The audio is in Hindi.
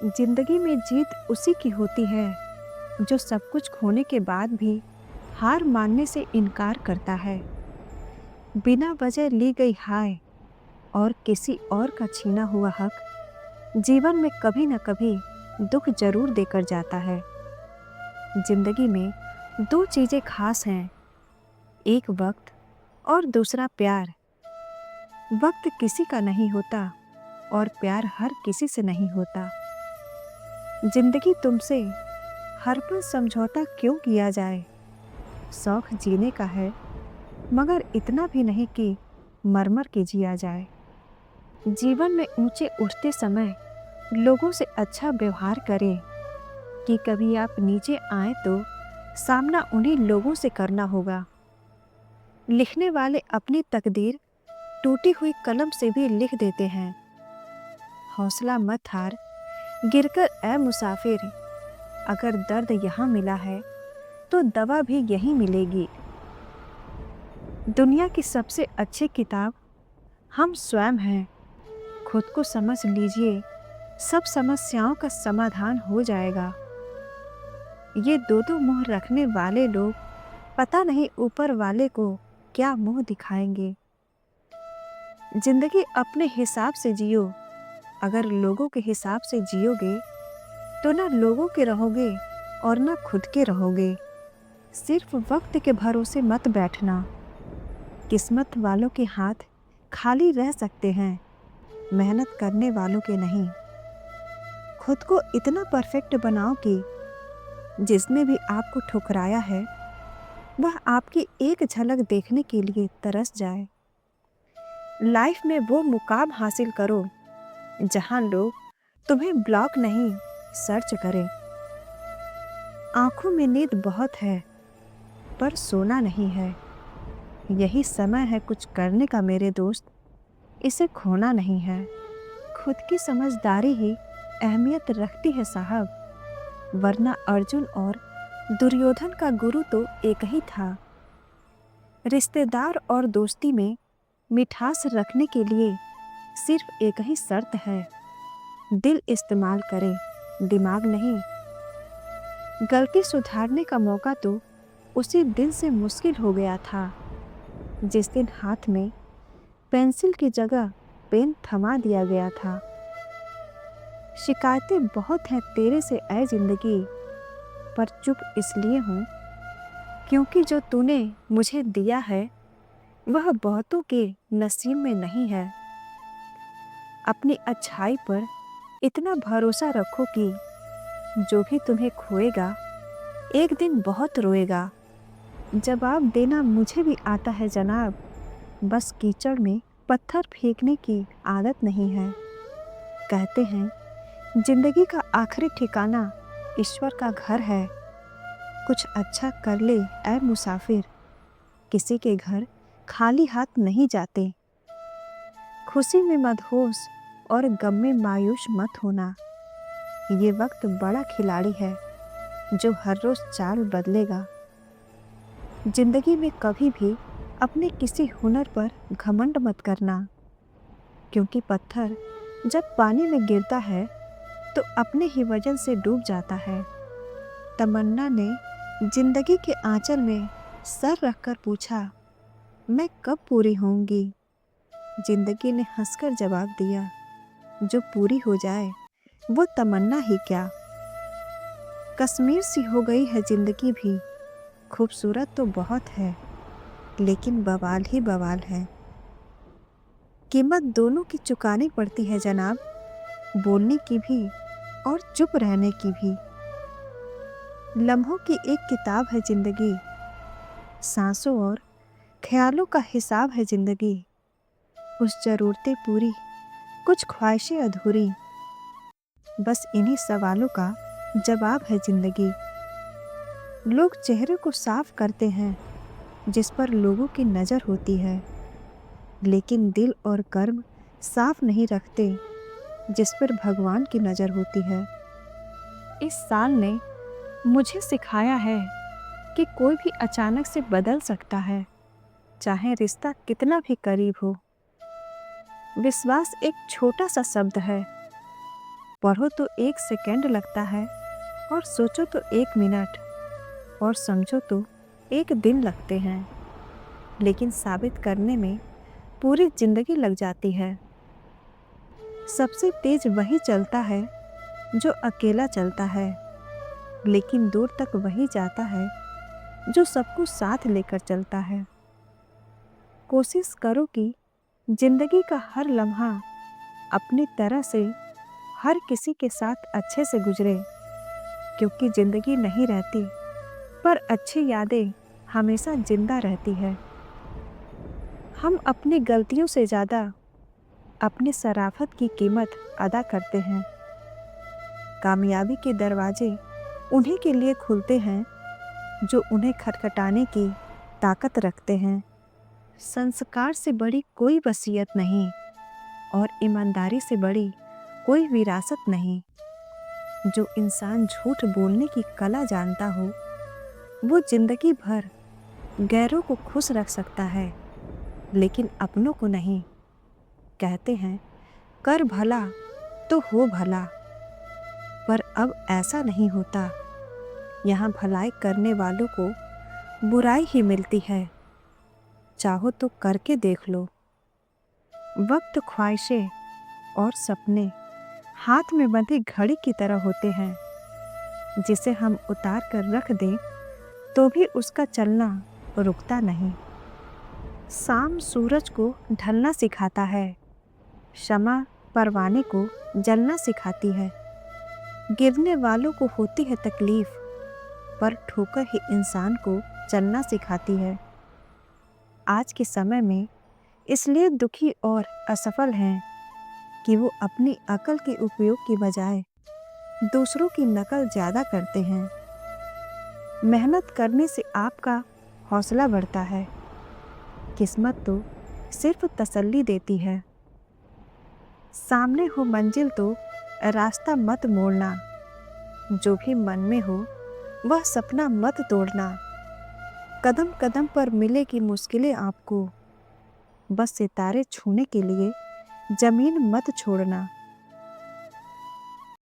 जिंदगी में जीत उसी की होती है जो सब कुछ खोने के बाद भी हार मानने से इनकार करता है। बिना वजह ली गई हाय और किसी और का छीना हुआ हक जीवन में कभी न कभी दुख जरूर देकर जाता है। जिंदगी में दो चीजें खास हैं, एक वक्त और दूसरा प्यार। वक्त किसी का नहीं होता और प्यार हर किसी से नहीं होता। जिंदगी तुमसे हर पल समझौता क्यों किया जाए। शौक जीने का है मगर इतना भी नहीं कि मरमर के जिया जाए। जीवन में ऊंचे उठते समय लोगों से अच्छा व्यवहार करें कि कभी आप नीचे आए तो सामना उन्हीं लोगों से करना होगा। लिखने वाले अपनी तकदीर टूटी हुई कलम से भी लिख देते हैं। हौसला मत हार, गिरकर ए मुसाफिर। अगर दर्द यहाँ मिला है तो दवा भी यहीं मिलेगी। दुनिया की सबसे अच्छी किताब हम स्वयं हैं। खुद को समझ लीजिए, सब समस्याओं का समाधान हो जाएगा। ये दो दो मुंह रखने वाले लोग पता नहीं ऊपर वाले को क्या मुंह दिखाएंगे। जिंदगी अपने हिसाब से जियो। अगर लोगों के हिसाब से जियोगे तो ना लोगों के रहोगे और ना खुद के रहोगे। सिर्फ वक्त के भरोसे मत बैठना। किस्मत वालों के हाथ खाली रह सकते हैं, मेहनत करने वालों के नहीं। खुद को इतना परफेक्ट बनाओ कि जिसने भी आपको ठुकराया है वह आपकी एक झलक देखने के लिए तरस जाए। लाइफ में वो मुकाम हासिल करो जहां लोग तुम्हें ब्लॉक नहीं सर्च करें। आंखों में नींद बहुत है पर सोना नहीं है। यही समय है कुछ करने का मेरे दोस्त, इसे खोना नहीं है। खुद की समझदारी ही अहमियत रखती है साहब, वरना अर्जुन और दुर्योधन का गुरु तो एक ही था। रिश्तेदार और दोस्ती में मिठास रखने के लिए सिर्फ एक ही शर्त है, दिल इस्तेमाल करें, दिमाग नहीं। गलती सुधारने का मौका तो उसी दिन से मुश्किल हो गया था जिस दिन हाथ में पेंसिल की जगह पेन थमा दिया गया था। शिकायतें बहुत हैं तेरे से ऐ जिंदगी, पर चुप इसलिए हूँ क्योंकि जो तूने मुझे दिया है वह बहुतों के नसीब में नहीं है। अपनी अच्छाई पर इतना भरोसा रखो कि जो भी तुम्हें खोएगा एक दिन बहुत रोएगा। जवाब देना मुझे भी आता है जनाब, बस कीचड़ में पत्थर फेंकने की आदत नहीं है। कहते हैं जिंदगी का आखिरी ठिकाना ईश्वर का घर है। कुछ अच्छा कर ले ऐ मुसाफिर, किसी के घर खाली हाथ नहीं जाते। खुशी में मदहोश और गम में मायूस मत होना। ये वक्त बड़ा खिलाड़ी है जो हर रोज चाल बदलेगा। जिंदगी में कभी भी अपने किसी हुनर पर घमंड मत करना, क्योंकि पत्थर जब पानी में गिरता है तो अपने ही वजन से डूब जाता है। तमन्ना ने जिंदगी के आंचल में सर रखकर पूछा, मैं कब पूरी होंगी। जिंदगी ने हंसकर जवाब दिया, जो पूरी हो जाए वो तमन्ना ही क्या। कश्मीर सी हो गई है जिंदगी भी, खूबसूरत तो बहुत है लेकिन बवाल ही बवाल है। कीमत दोनों की चुकानी पड़ती है जनाब, बोलने की भी और चुप रहने की भी। लम्हों की एक किताब है जिंदगी, सांसों और ख्यालों का हिसाब है जिंदगी। कुछ ज़रूरतें पूरी, कुछ ख्वाहिशें अधूरी, बस इन्हीं सवालों का जवाब है जिंदगी। लोग चेहरे को साफ करते हैं जिस पर लोगों की नज़र होती है, लेकिन दिल और कर्म साफ नहीं रखते जिस पर भगवान की नज़र होती है। इस साल ने मुझे सिखाया है कि कोई भी अचानक से बदल सकता है, चाहे रिश्ता कितना भी करीब हो। विश्वास एक छोटा सा शब्द है पढ़ो तो 1 सेकंड लगता है और सोचो तो 1 मिनट और समझो तो 1 दिन लगते हैं, लेकिन साबित करने में पूरी जिंदगी लग जाती है। सबसे तेज वही चलता है जो अकेला चलता है, लेकिन दूर तक वही जाता है जो सबको साथ लेकर चलता है। कोशिश करो कि जिंदगी का हर लम्हा अपनी तरह से हर किसी के साथ अच्छे से गुजरे, क्योंकि जिंदगी नहीं रहती पर अच्छी यादें हमेशा जिंदा रहती है। हम अपनी गलतियों से ज़्यादा अपनी शराफत की कीमत अदा करते हैं। कामयाबी के दरवाजे उन्हीं के लिए खुलते हैं जो उन्हें खटखटाने की ताकत रखते हैं। संस्कार से बड़ी कोई वसीयत नहीं और ईमानदारी से बड़ी कोई विरासत नहीं। जो इंसान झूठ बोलने की कला जानता हो, वो जिंदगी भर गैरों को खुश रख सकता है, लेकिन अपनों को नहीं। कहते हैं कर भला तो हो भला, पर अब ऐसा नहीं होता। यहाँ भलाई करने वालों को बुराई ही मिलती है। चाहो तो करके देख लो। वक्त, ख्वाहिशें और सपने हाथ में बंधी घड़ी की तरह होते हैं, जिसे हम उतार कर रख दें तो भी उसका चलना रुकता नहीं। शाम सूरज को ढलना सिखाता है, शमा परवाने को जलना सिखाती है। गिरने वालों को होती है तकलीफ, पर ठोकर ही इंसान को चलना सिखाती है। आज के समय में इसलिए दुखी और असफल हैं कि वो अपनी अकल के उपयोग की बजाय दूसरों की नकल ज़्यादा करते हैं। मेहनत करने से आपका हौसला बढ़ता है। किस्मत तो सिर्फ तसल्ली देती है। सामने हो मंजिल तो रास्ता मत मोड़ना। जो भी मन में हो वह सपना मत तोड़ना। कदम कदम पर मिलेगी मुश्किलें आपको, बस सितारे छूने के लिए जमीन मत छोड़ना।